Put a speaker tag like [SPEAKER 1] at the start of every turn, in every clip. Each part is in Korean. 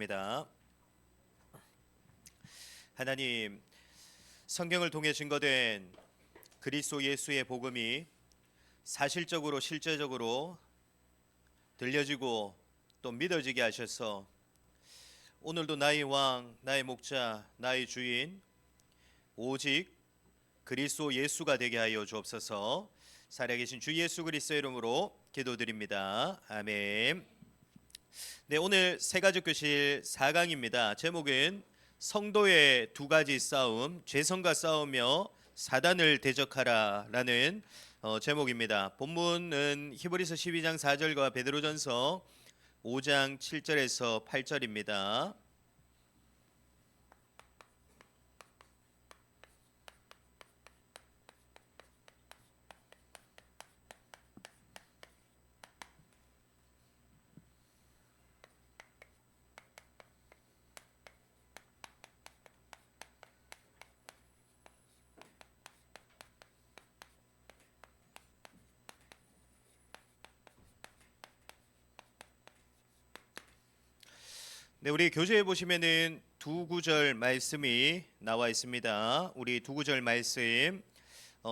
[SPEAKER 1] 기도하겠습니다. 하나님, 성경을 통해 증거된 그리스도 예수의 복음이 사실적으로 실제적으로 들려지고 또 믿어지게 하셔서 오늘도 나의 왕, 나의 목자, 나의 주인 오직 그리스도 예수가 되게 하여 주옵소서. 살아계신 주 예수 그리스도의 이름으로 기도드립니다. 아멘. 네, 오늘 새가족교실 4강입니다. 제목은 성도의 두 가지 싸움, 죄성과 싸우며 사단을 대적하라 라는 제목입니다. 본문은 히브리서 12장 4절과 베드로전서 5장 7절에서 8절입니다. 네, 우리 교재에 보시면은 두 구절 말씀이 나와 있습니다. 우리 두 구절 말씀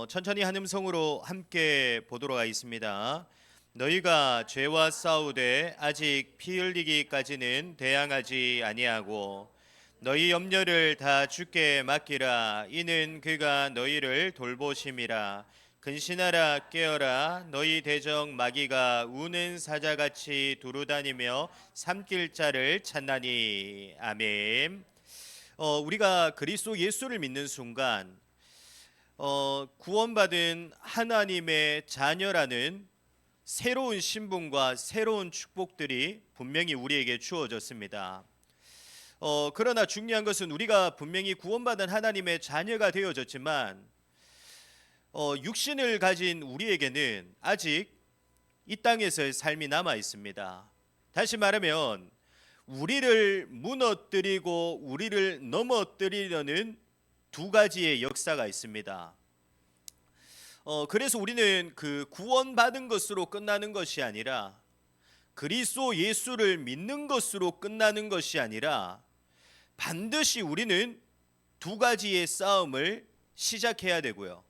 [SPEAKER 1] 천천히 한 음성으로 함께 보도록 하겠습니다. 너희가 죄와 싸우되 아직 피 흘리기까지는 대항하지 아니하고 너희 염려를 다 주께 맡기라. 이는 그가 너희를 돌보심이라. 근신하라 깨어라. 너희 대적 마귀가 우는 사자같이 두루다니며 삼킬 자를 찾나니. 아멘. 우리가 그리스도 예수를 믿는 순간 구원받은 하나님의 자녀라는 새로운 신분과 새로운 축복들이 분명히 우리에게 주어졌습니다. 그러나 중요한 것은 우리가 분명히 구원받은 하나님의 자녀가 되어졌지만 육신을 가진 우리에게는 아직 이 땅에서의 삶이 남아 있습니다. 다시 말하면 우리를 무너뜨리고 우리를 넘어뜨리려는 두 가지의 역사가 있습니다. 그래서 우리는 그 구원받은 것으로 끝나는 것이 아니라 그리스도 예수를 믿는 것으로 끝나는 것이 아니라 반드시 우리는 두 가지의 싸움을 시작해야 되고요.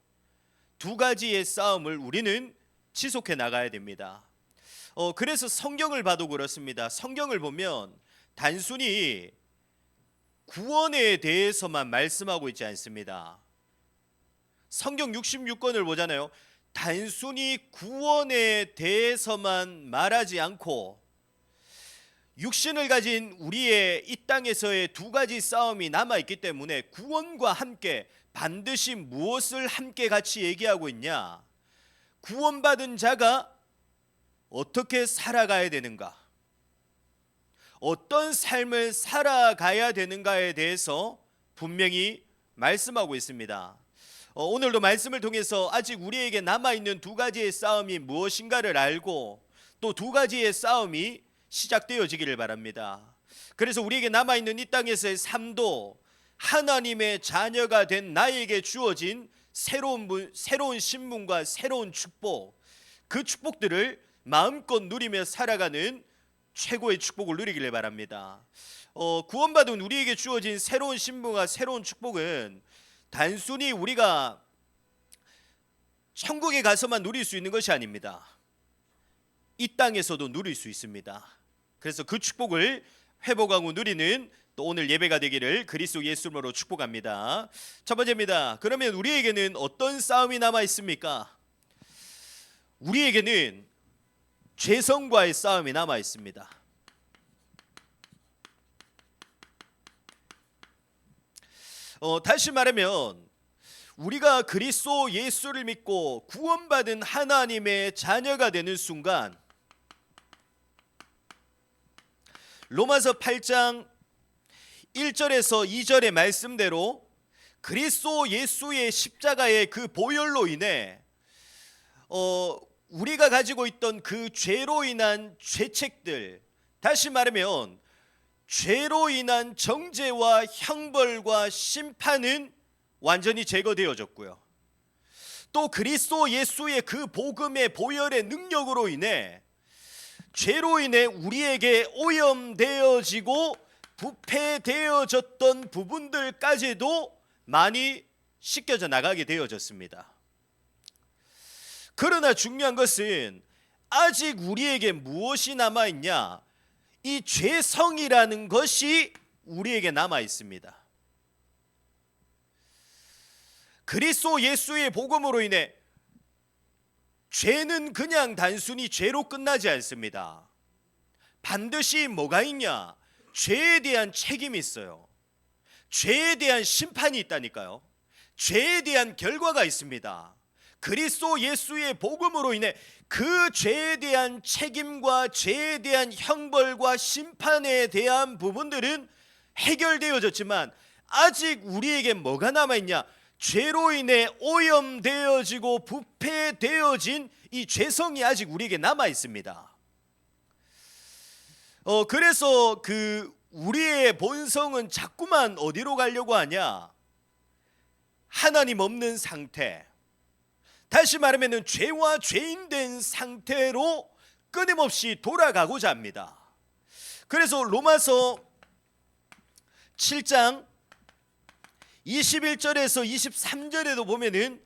[SPEAKER 1] 두 가지의 싸움을 우리는 지속해 나가야 됩니다. 그래서 성경을 봐도 그렇습니다. 성경을 보면 단순히 구원에 대해서만 말씀하고 있지 않습니다. 성경 66권을 보잖아요. 단순히 구원에 대해서만 말하지 않고 육신을 가진 우리의 이 땅에서의 두 가지 싸움이 남아있기 때문에 구원과 함께 반드시 무엇을 함께 같이 얘기하고 있냐? 구원받은 자가 어떻게 살아가야 되는가? 어떤 삶을 살아가야 되는가에 대해서 분명히 말씀하고 있습니다. 오늘도 말씀을 통해서 아직 우리에게 남아있는 두 가지의 싸움이 무엇인가를 알고 또 두 가지의 싸움이 시작되어지기를 바랍니다. 그래서 우리에게 남아있는 이 땅에서의 삶도 하나님의 자녀가 된 나에게 주어진 새로운 신분과 새로운 축복, 그 축복들을 마음껏 누리며 살아가는 최고의 축복을 누리기를 바랍니다. 구원받은 우리에게 주어진 새로운 신분과 새로운 축복은 단순히 우리가 천국에 가서만 누릴 수 있는 것이 아닙니다. 이 땅에서도 누릴 수 있습니다. 그래서 그 축복을 회복하고 누리는 또 오늘 예배가 되기를 그리스도 예수님으로 축복합니다. 첫 번째입니다. 그러면 우리에게는 어떤 싸움이 남아 있습니까? 우리에게는 죄성과의 싸움이 남아 있습니다. 다시 말하면 우리가 그리스도 예수를 믿고 구원받은 하나님의 자녀가 되는 순간 로마서 8장 1절에서 2절의 말씀대로 그리스도 예수의 십자가의 그 보혈로 인해 우리가 가지고 있던 그 죄로 인한 죄책들, 다시 말하면 죄로 인한 정죄와 형벌과 심판은 완전히 제거되어졌고요. 또 그리스도 예수의 그 복음의 보혈의 능력으로 인해 죄로 인해 우리에게 오염되어지고 부패되어졌던 부분들까지도 많이 씻겨져 나가게 되어졌습니다. 그러나 중요한 것은 아직 우리에게 무엇이 남아있냐? 이 죄성이라는 것이 우리에게 남아 있습니다. 그리스도 예수의 복음으로 인해 죄는 그냥 단순히 죄로 끝나지 않습니다. 반드시 뭐가 있냐? 죄에 대한 책임이 있어요. 죄에 대한 심판이 있다니까요. 죄에 대한 결과가 있습니다. 그리스도 예수의 복음으로 인해 그 죄에 대한 책임과 죄에 대한 형벌과 심판에 대한 부분들은 해결되어졌지만 아직 우리에게 뭐가 남아있냐? 죄로 인해 오염되어지고 부패되어진 이 죄성이 아직 우리에게 남아있습니다. 그래서 우리의 본성은 자꾸만 어디로 가려고 하냐? 하나님 없는 상태, 다시 말하면 죄와 죄인된 상태로 끊임없이 돌아가고자 합니다. 그래서 로마서 7장 21절에서 23절에도 보면은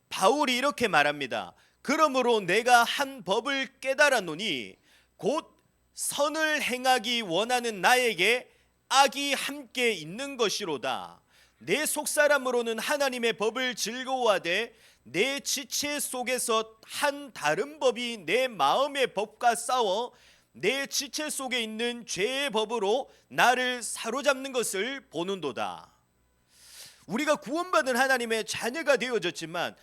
[SPEAKER 1] 바울이 이렇게 말합니다. 그러므로 내가 한 법을 깨달았노니 곧 선을 행하기 원하는 나에게 악이 함께 있는 것이로다. 내 속사람으로는 하나님의 법을 즐거워하되 내 지체 속에서 한 다른 법이 내 마음의 법과 싸워 내 지체 속에 있는 죄의 법으로 나를 사로잡는 것을 보는도다. 우리가 구원받은 하나님의 자녀가 되어졌지만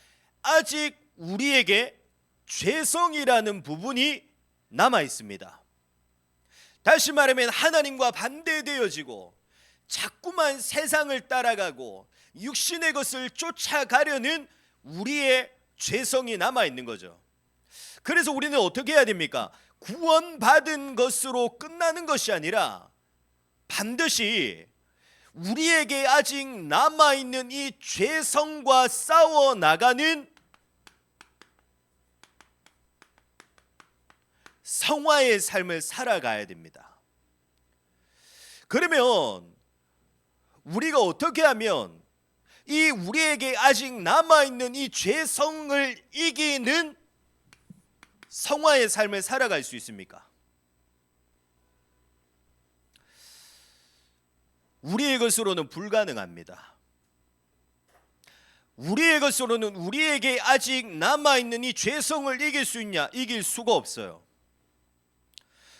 [SPEAKER 1] 아직 우리에게 죄성이라는 부분이 남아 있습니다. 다시 말하면 하나님과 반대되어지고 자꾸만 세상을 따라가고 육신의 것을 쫓아가려는 우리의 죄성이 남아 있는 거죠. 그래서 우리는 어떻게 해야 됩니까? 구원받은 것으로 끝나는 것이 아니라 반드시 우리에게 아직 남아있는 이 죄성과 싸워나가는 성화의 삶을 살아가야 됩니다. 그러면 우리가 어떻게 하면 이 우리에게 아직 남아있는 이 죄성을 이기는 성화의 삶을 살아갈 수 있습니까? 우리의 것으로는 불가능합니다. 우리의 것으로는 우리에게 아직 남아있는 이 죄성을 이길 수 있냐? 이길 수가 없어요.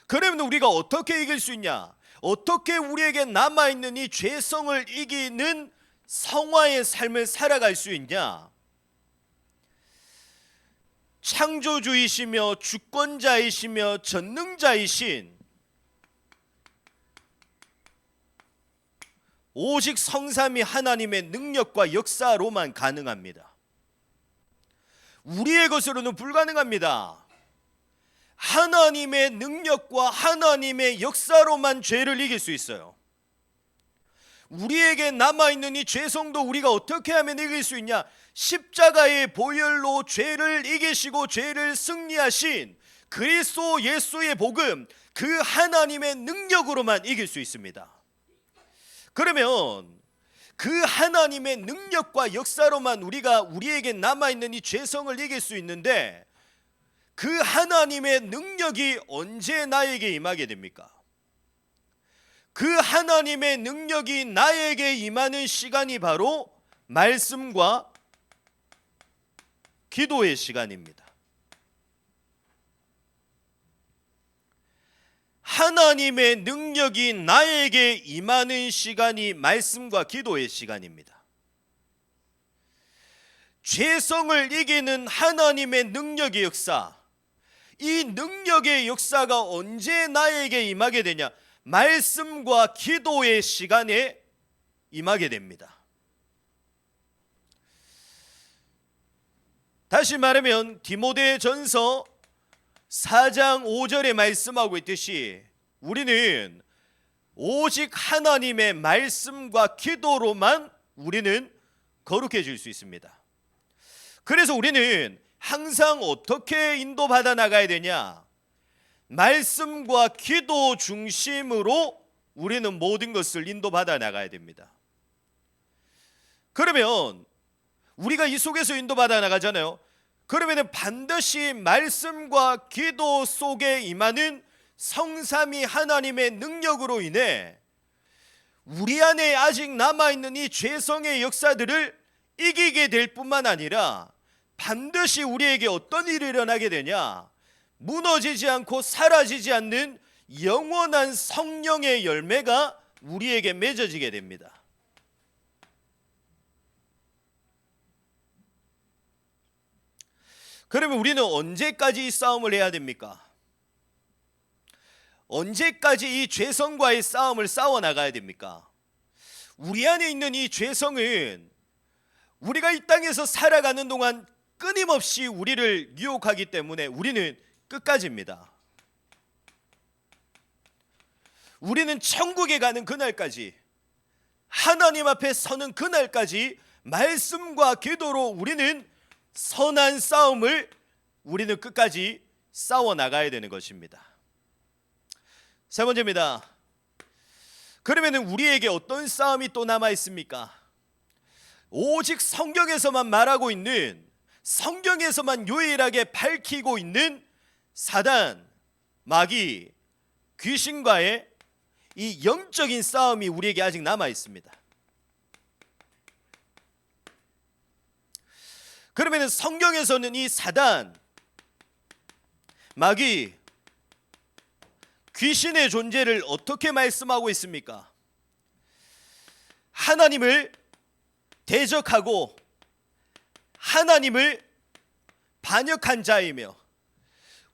[SPEAKER 1] 그러면 우리가 어떻게 이길 수 있냐? 어떻게 우리에게 남아있는 이 죄성을 이기는 성화의 삶을 살아갈 수 있냐? 창조주이시며 주권자이시며 전능자이신 오직 성삼위 하나님의 능력과 역사로만 가능합니다. 우리의 것으로는 불가능합니다. 하나님의 능력과 하나님의 역사로만 죄를 이길 수 있어요. 우리에게 남아있는 이 죄성도 우리가 어떻게 하면 이길 수 있냐? 십자가의 보혈로 죄를 이기시고 죄를 승리하신 그리스도 예수의 복음, 그 하나님의 능력으로만 이길 수 있습니다. 그러면 그 하나님의 능력과 역사로만 우리에게 남아있는 이 죄성을 이길 수 있는데 그 하나님의 능력이 언제 나에게 임하게 됩니까? 그 하나님의 능력이 나에게 임하는 시간이 바로 말씀과 기도의 시간입니다. 하나님의 능력이 나에게 임하는 시간이 말씀과 기도의 시간입니다. 죄성을 이기는 하나님의 능력의 역사, 이 능력의 역사가 언제 나에게 임하게 되냐? 말씀과 기도의 시간에 임하게 됩니다. 다시 말하면 디모데전서 4장 5절에 말씀하고 있듯이 우리는 오직 하나님의 말씀과 기도로만 우리는 거룩해질 수 있습니다. 그래서 우리는 항상 어떻게 인도받아 나가야 되냐? 말씀과 기도 중심으로 우리는 모든 것을 인도받아 나가야 됩니다. 그러면 우리가 이 속에서 인도받아 나가잖아요. 그러면 반드시 말씀과 기도 속에 임하는 성삼위 하나님의 능력으로 인해 우리 안에 아직 남아있는 이 죄성의 역사들을 이기게 될 뿐만 아니라 반드시 우리에게 어떤 일이 일어나게 되냐, 무너지지 않고 사라지지 않는 영원한 성령의 열매가 우리에게 맺어지게 됩니다. 그러면 우리는 언제까지 이 싸움을 해야 됩니까? 언제까지 이 죄성과의 싸움을 싸워 나가야 됩니까? 우리 안에 있는 이 죄성은 우리가 이 땅에서 살아가는 동안 끊임없이 우리를 유혹하기 때문에 우리는 끝까지입니다. 우리는 천국에 가는 그날까지, 하나님 앞에 서는 그날까지 말씀과 기도로 우리는 선한 싸움을 우리는 끝까지 싸워 나가야 되는 것입니다. 세 번째입니다. 그러면 우리에게 어떤 싸움이 또 남아 있습니까? 오직 성경에서만 말하고 있는, 성경에서만 유일하게 밝히고 있는 사단, 마귀, 귀신과의 이 영적인 싸움이 우리에게 아직 남아 있습니다. 그러면 성경에서는 이 사단, 마귀, 귀신의 존재를 어떻게 말씀하고 있습니까? 하나님을 대적하고 하나님을 반역한 자이며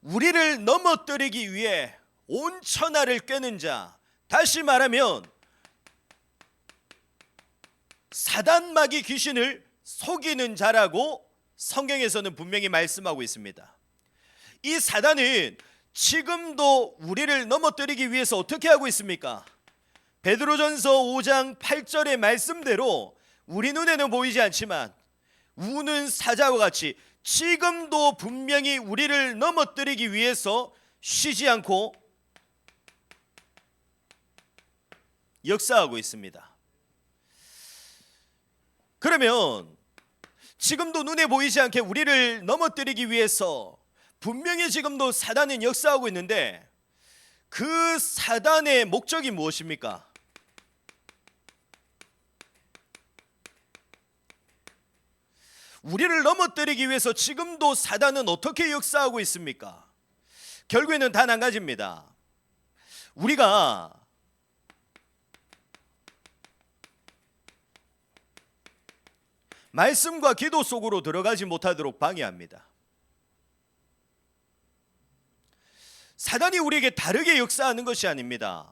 [SPEAKER 1] 우리를 넘어뜨리기 위해 온 천하를 꿰는 자, 다시 말하면 사단, 마귀, 귀신을 속이는 자라고 성경에서는 분명히 말씀하고 있습니다. 이 사단은 지금도 우리를 넘어뜨리기 위해서 어떻게 하고 있습니까? 베드로전서 5장 8절의 말씀대로 우리 눈에는 보이지 않지만 우는 사자와 같이 지금도 분명히 우리를 넘어뜨리기 위해서 쉬지 않고 역사하고 있습니다. 그러면 지금도 눈에 보이지 않게 우리를 넘어뜨리기 위해서 분명히 지금도 사단은 역사하고 있는데 그 사단의 목적이 무엇입니까? 우리를 넘어뜨리기 위해서 지금도 사단은 어떻게 역사하고 있습니까? 결국에는 단 한 가지입니다. 우리가 말씀과 기도 속으로 들어가지 못하도록 방해합니다. 사단이 우리에게 다르게 역사하는 것이 아닙니다.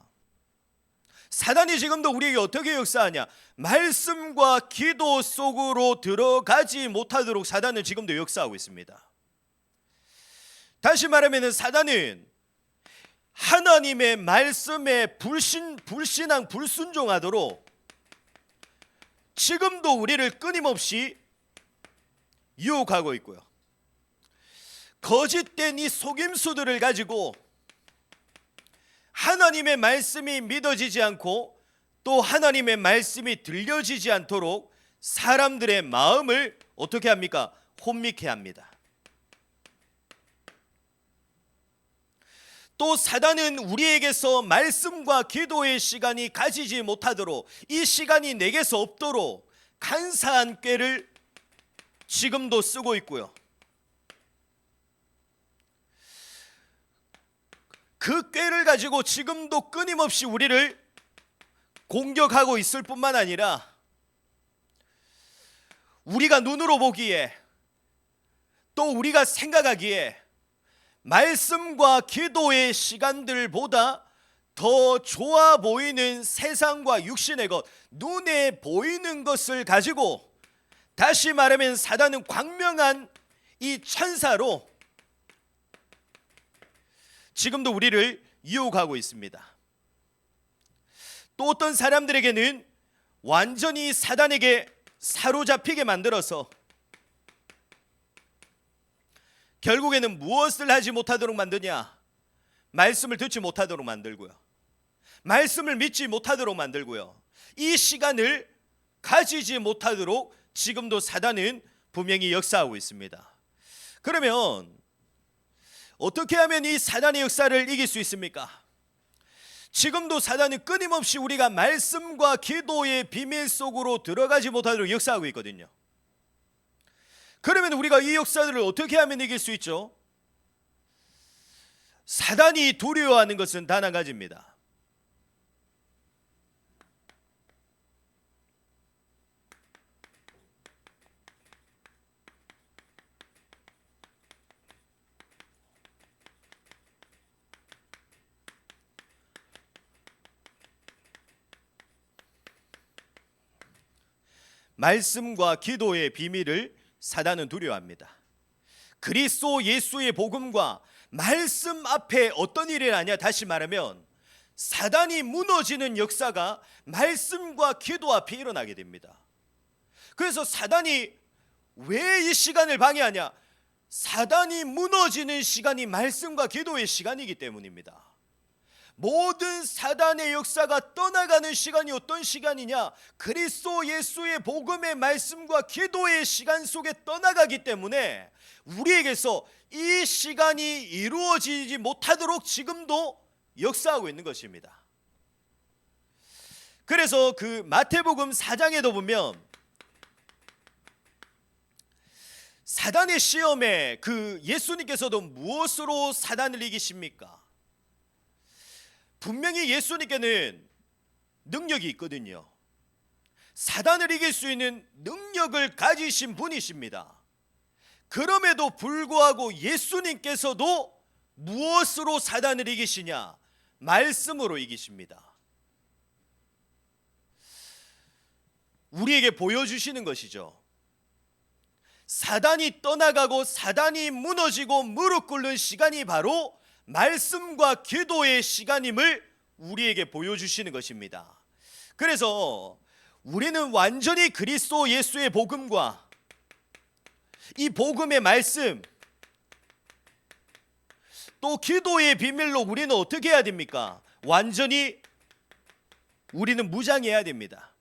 [SPEAKER 1] 사단이 지금도 우리에게 어떻게 역사하냐? 말씀과 기도 속으로 들어가지 못하도록 사단은 지금도 역사하고 있습니다. 다시 말하면 사단은 하나님의 말씀에 불신앙, 불순종하도록 지금도 우리를 끊임없이 유혹하고 있고요. 거짓된 이 속임수들을 가지고 하나님의 말씀이 믿어지지 않고 또 하나님의 말씀이 들려지지 않도록 사람들의 마음을 어떻게 합니까? 혼미케 합니다. 또 사단은 우리에게서 말씀과 기도의 시간이 가지지 못하도록, 이 시간이 내게서 없도록 간사한 꾀를 지금도 쓰고 있고요. 그 꾀를 가지고 지금도 끊임없이 우리를 공격하고 있을 뿐만 아니라 우리가 눈으로 보기에 또 우리가 생각하기에 말씀과 기도의 시간들보다 더 좋아 보이는 세상과 육신의 것, 눈에 보이는 것을 가지고, 다시 말하면 사단은 광명한 이 천사로 지금도 우리를 유혹하고 있습니다. 또 어떤 사람들에게는 완전히 사단에게 사로잡히게 만들어서 결국에는 무엇을 하지 못하도록 만드냐? 말씀을 듣지 못하도록 만들고요. 말씀을 믿지 못하도록 만들고요. 이 시간을 가지지 못하도록 지금도 사단은 분명히 역사하고 있습니다. 그러면 어떻게 하면 이 사단의 역사를 이길 수 있습니까? 지금도 사단은 끊임없이 우리가 말씀과 기도의 비밀 속으로 들어가지 못하도록 역사하고 있거든요. 그러면 우리가 이 역사들을 어떻게 하면 이길 수 있죠? 사단이 두려워하는 것은 단 한 가지입니다. 말씀과 기도의 비밀을 사단은 두려워합니다. 그리스도 예수의 복음과 말씀 앞에 어떤 일이 나냐? 다시 말하면 사단이 무너지는 역사가 말씀과 기도 앞에 일어나게 됩니다. 그래서 사단이 왜 이 시간을 방해하냐? 사단이 무너지는 시간이 말씀과 기도의 시간이기 때문입니다. 모든 사단의 역사가 떠나가는 시간이 어떤 시간이냐? 그리스도 예수의 복음의 말씀과 기도의 시간 속에 떠나가기 때문에 우리에게서 이 시간이 이루어지지 못하도록 지금도 역사하고 있는 것입니다. 그래서 그 마태복음 4장에도 보면 사단의 시험에 그 예수님께서도 무엇으로 사단을 이기십니까? 분명히 예수님께는 능력이 있거든요. 사단을 이길 수 있는 능력을 가지신 분이십니다. 그럼에도 불구하고 예수님께서도 무엇으로 사단을 이기시냐? 말씀으로 이기십니다. 우리에게 보여주시는 것이죠. 사단이 떠나가고 사단이 무너지고 무릎 꿇는 시간이 바로 말씀과 기도의 시간임을 우리에게 보여주시는 것입니다. 그래서 우리는 완전히 그리스도 예수의 복음과 이 복음의 말씀 또 기도의 비밀로 우리는 어떻게 해야 됩니까? 완전히 우리는 무장해야 됩니다.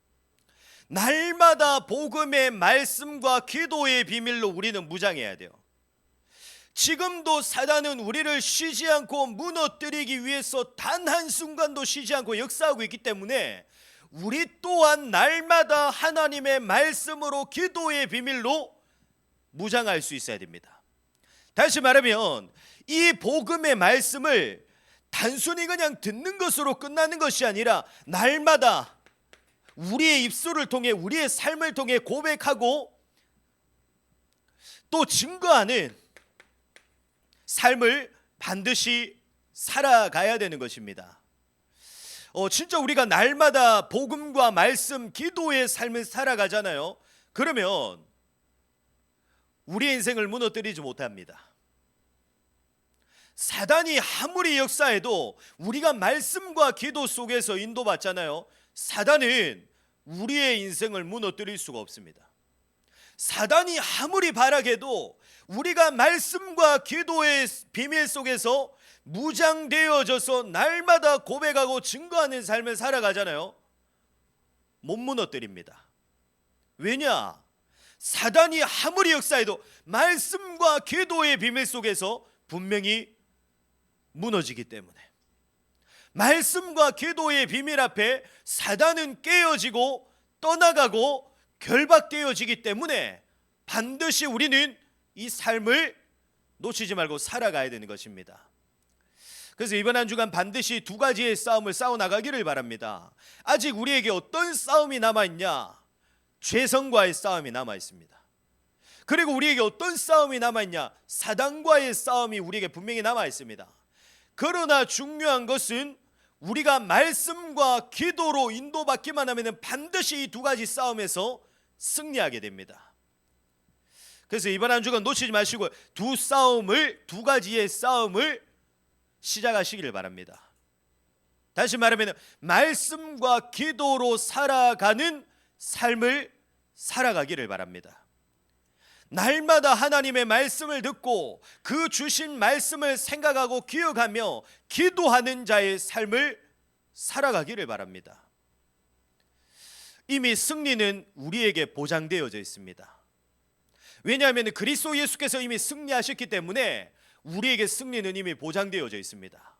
[SPEAKER 1] 날마다 복음의 말씀과 기도의 비밀로 우리는 무장해야 돼요. 지금도 사단은 우리를 쉬지 않고 무너뜨리기 위해서 단 한순간도 쉬지 않고 역사하고 있기 때문에 우리 또한 날마다 하나님의 말씀으로 기도의 비밀로 무장할 수 있어야 됩니다. 다시 말하면 이 복음의 말씀을 단순히 그냥 듣는 것으로 끝나는 것이 아니라 날마다 우리의 입술을 통해 우리의 삶을 통해 고백하고 또 증거하는 삶을 반드시 살아가야 되는 것입니다. 진짜 우리가 날마다 복음과 말씀, 기도의 삶을 살아가잖아요. 그러면 우리의 인생을 무너뜨리지 못합니다. 사단이 아무리 역사해도 우리가 말씀과 기도 속에서 인도받잖아요. 사단은 우리의 인생을 무너뜨릴 수가 없습니다. 사단이 아무리 바라게도 우리가 말씀과 기도의 비밀 속에서 무장되어져서 날마다 고백하고 증거하는 삶을 살아가잖아요. 못 무너뜨립니다. 왜냐? 사단이 아무리 역사해도 말씀과 기도의 비밀 속에서 분명히 무너지기 때문에 말씀과 기도의 비밀 앞에 사단은 깨어지고 떠나가고 결박되어지기 때문에 반드시 우리는 이 삶을 놓치지 말고 살아가야 되는 것입니다. 그래서 이번 한 주간 반드시 두 가지의 싸움을 싸워나가기를 바랍니다. 아직 우리에게 어떤 싸움이 남아있냐? 죄성과의 싸움이 남아있습니다. 그리고 우리에게 어떤 싸움이 남아있냐? 사단과의 싸움이 우리에게 분명히 남아있습니다. 그러나 중요한 것은 우리가 말씀과 기도로 인도받기만 하면 반드시 이 두 가지 싸움에서 승리하게 됩니다. 그래서 이번 한 주간 놓치지 마시고 두 가지의 싸움을 시작하시기를 바랍니다. 다시 말하면 말씀과 기도로 살아가는 삶을 살아가기를 바랍니다. 날마다 하나님의 말씀을 듣고 그 주신 말씀을 생각하고 기억하며 기도하는 자의 삶을 살아가기를 바랍니다. 이미 승리는 우리에게 보장되어져 있습니다. 왜냐하면 그리스도 예수께서 이미 승리하셨기 때문에 우리에게 승리는 이미 보장되어져 있습니다.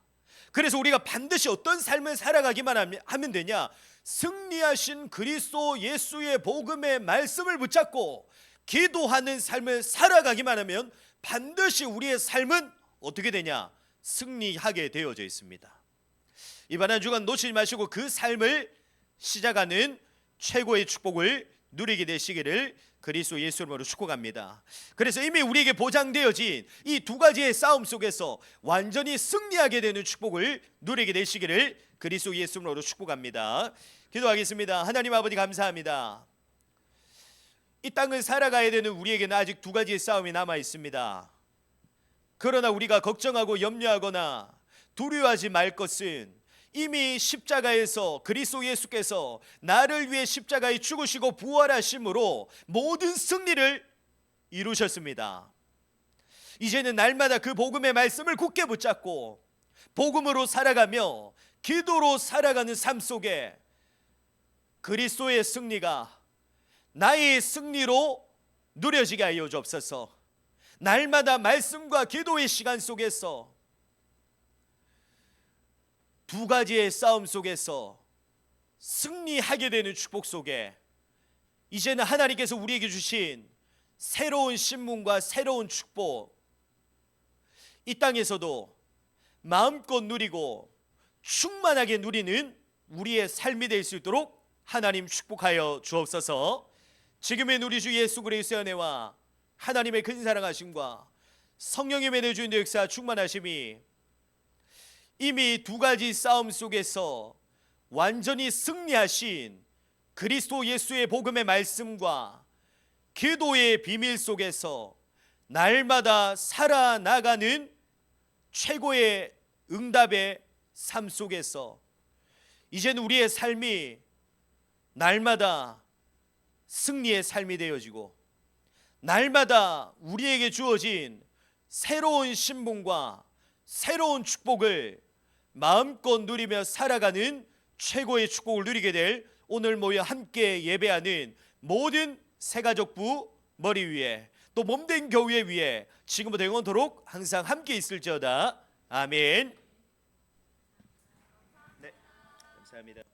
[SPEAKER 1] 그래서 우리가 반드시 어떤 삶을 살아가기만 하면 되냐? 승리하신 그리스도 예수의 복음의 말씀을 붙잡고 기도하는 삶을 살아가기만 하면 반드시 우리의 삶은 어떻게 되냐? 승리하게 되어져 있습니다. 이번 한 주간 놓치지 마시고 그 삶을 시작하는 최고의 축복을 누리게 되시기를 그리스도 예수 이름으로 축복합니다. 그래서 이미 우리에게 보장되어진 이 두 가지의 싸움 속에서 완전히 승리하게 되는 축복을 누리게 되시기를 그리스도 예수 이름으로 축복합니다. 기도하겠습니다. 하나님 아버지 감사합니다. 이 땅을 살아가야 되는 우리에게는 아직 두 가지의 싸움이 남아 있습니다. 그러나 우리가 걱정하고 염려하거나 두려워하지 말 것은 이미 십자가에서 그리스도 예수께서 나를 위해 십자가에 죽으시고 부활하심으로 모든 승리를 이루셨습니다. 이제는 날마다 그 복음의 말씀을 굳게 붙잡고 복음으로 살아가며 기도로 살아가는 삶 속에 그리스도의 승리가 나의 승리로 누려지게 하여 주옵소서. 날마다 말씀과 기도의 시간 속에서 두 가지의 싸움 속에서 승리하게 되는 축복 속에 이제는 하나님께서 우리에게 주신 새로운 신문과 새로운 축복, 이 땅에서도 마음껏 누리고 충만하게 누리는 우리의 삶이 될 수 있도록 하나님 축복하여 주옵소서. 지금의 우리 주 예수 그리스도의 은혜와 하나님의 큰 사랑하심과 성령님의 내주인 역사 충만하심이 이미 두 가지 싸움 속에서 완전히 승리하신 그리스도 예수의 복음의 말씀과 기도의 비밀 속에서 날마다 살아나가는 최고의 응답의 삶 속에서 이제는 우리의 삶이 날마다 승리의 삶이 되어지고 날마다 우리에게 주어진 새로운 신분과 새로운 축복을 마음껏 누리며 살아가는 최고의 축복을 누리게 될 오늘 모여 함께 예배하는 모든 새가족부 머리 위에 또 몸된 교회 위에 지금부터 영원토록 항상 함께 있을지어다. 아멘. 네, 감사합니다.